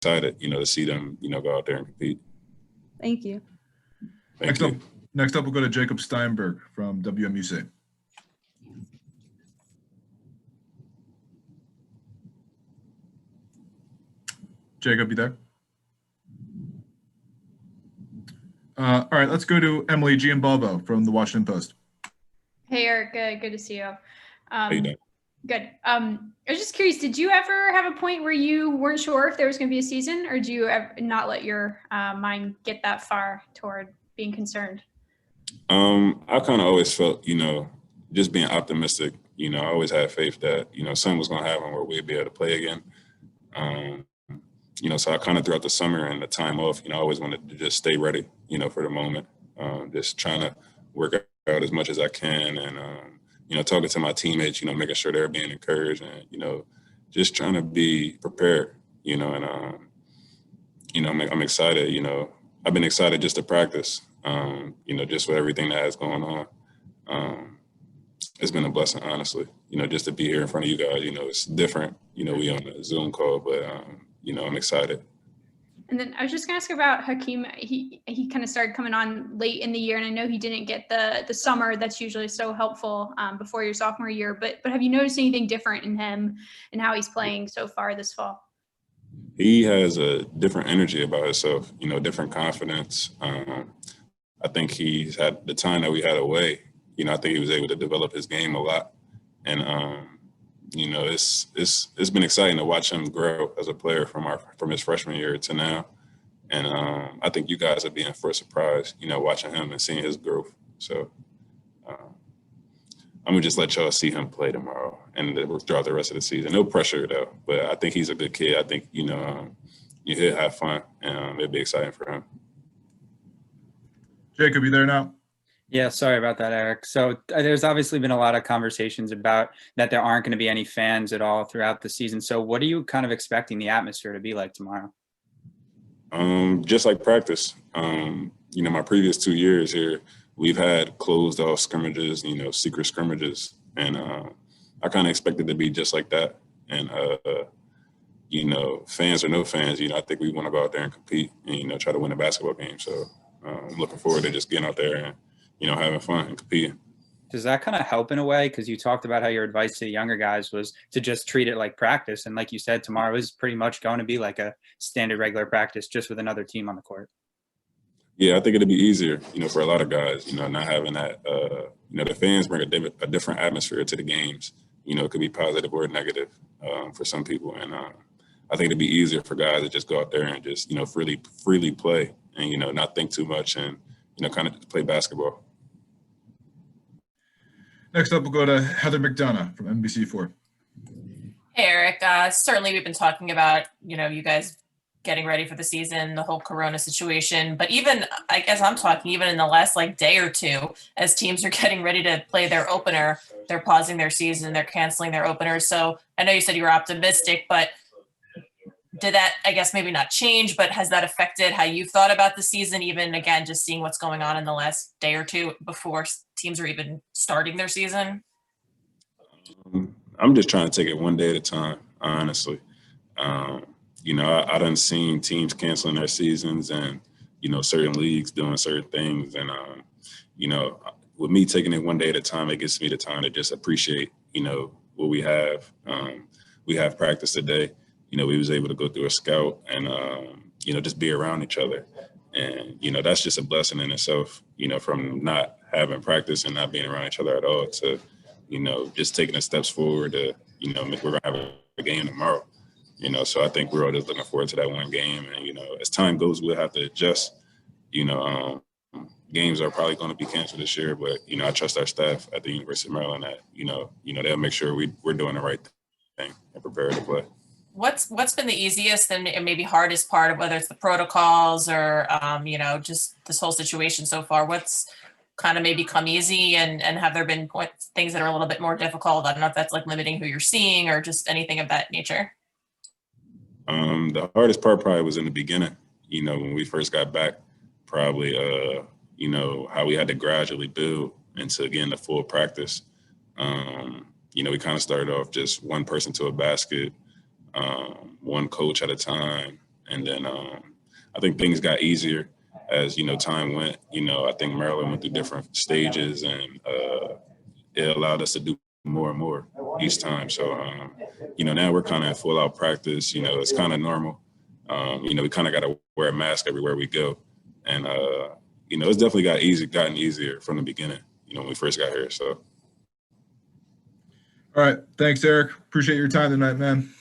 excited, to see them, go out there and compete. Thank you. Thank you. Next up, we'll go to Jacob Steinberg from WMUC. Jacob, you there? All right, let's go to Emily Giambalvo from the Washington Post. Hey, Eric. Good to see you. How you doing? Good. I was just curious, did you ever have a point where you weren't sure if there was going to be a season, or do you ever not let your mind get that far toward being concerned? I kind of always felt, just being optimistic, I always had faith that, something was going to happen where we'd be able to play again. So I kind of throughout the summer and the time off, I always wanted to just stay ready, for the moment, just trying to work out as much as I can and, talking to my teammates, making sure they're being encouraged and, just trying to be prepared, and, I'm excited, I've been excited just to practice, just with everything that has going on. It's been a blessing, honestly, just to be here in front of you guys, it's different, we on a Zoom call, but, I'm excited. And then I was just going to ask about Hakeem. He kind of started coming on late in the year, and I know he didn't get the summer that's usually so helpful before your sophomore year. But have you noticed anything different in him and how he's playing so far this fall? He has a different energy about himself, different confidence. I think he's had the time that we had away. I think he was able to develop his game a lot, and it's been exciting to watch him grow as a player from his freshman year to now. And I think you guys are being for a surprise, watching him and seeing his growth. So I'm gonna just let y'all see him play tomorrow and throughout the rest of the season. No pressure though, but I think he's a good kid. I think, he'll have fun and it'll be exciting for him. Jacob, you there now? Yeah, sorry about that, Eric. So there's obviously been a lot of conversations about that there aren't going to be any fans at all throughout the season. So what are you kind of expecting the atmosphere to be like tomorrow? Just like practice. My previous 2 years here, we've had closed off scrimmages, secret scrimmages. And I kind of expected it to be just like that. And, fans or no fans, I think we want to go out there and compete and, try to win a basketball game. So I'm looking forward to just getting out there and, having fun and competing. Does that kind of help in a way? Because you talked about how your advice to the younger guys was to just treat it like practice. And like you said, tomorrow is pretty much going to be like a standard regular practice, just with another team on the court. Yeah, I think it'll be easier, for a lot of guys, not having that, the fans bring a different atmosphere to the games. It could be positive or negative for some people. And I think it'd be easier for guys to just go out there and just, freely play and, not think too much and, kind of just play basketball. Next up, we'll go to Heather McDonough from NBC4. Hey, Eric. Certainly we've been talking about, you guys getting ready for the season, the whole Corona situation. But even, I guess I'm talking even in the last day or two, as teams are getting ready to play their opener, they're pausing their season, they're canceling their openers. So I know you said you were optimistic, but did that, I guess, maybe not change, but has that affected how you've thought about the season, even, again, just seeing what's going on in the last day or two before teams are even starting their season? I'm just trying to take it one day at a time, honestly. I done seen teams canceling their seasons and, certain leagues doing certain things. And, with me taking it one day at a time, it gives me the time to just appreciate, what we have. We have practice today. We was able to go through a scout and, just be around each other. And, that's just a blessing in itself, from not having practice and not being around each other at all to, just taking the steps forward to, we're going to have a game tomorrow. So I think we're all just looking forward to that one game. And, as time goes, we'll have to adjust. Games are probably going to be canceled this year, but, I trust our staff at the University of Maryland that, they'll make sure we're doing the right thing and prepare to play. What's been the easiest and maybe hardest part of whether it's the protocols or, just this whole situation so far? What's kind of maybe come easy and have there been things that are a little bit more difficult? I don't know if that's limiting who you're seeing or just anything of that nature. The hardest part probably was in the beginning, when we first got back, probably, how we had to gradually build into getting the full practice. We kind of started off just one person to a basket, one coach at a time. And then I think things got easier as, time went. I think Maryland went through different stages, and it allowed us to do more and more each time. So, now we're kind of at full out practice. It's kind of normal. We kind of got to wear a mask everywhere we go. And, it's definitely gotten easier from the beginning, when we first got here. So. All right. Thanks, Eric. Appreciate your time tonight, man.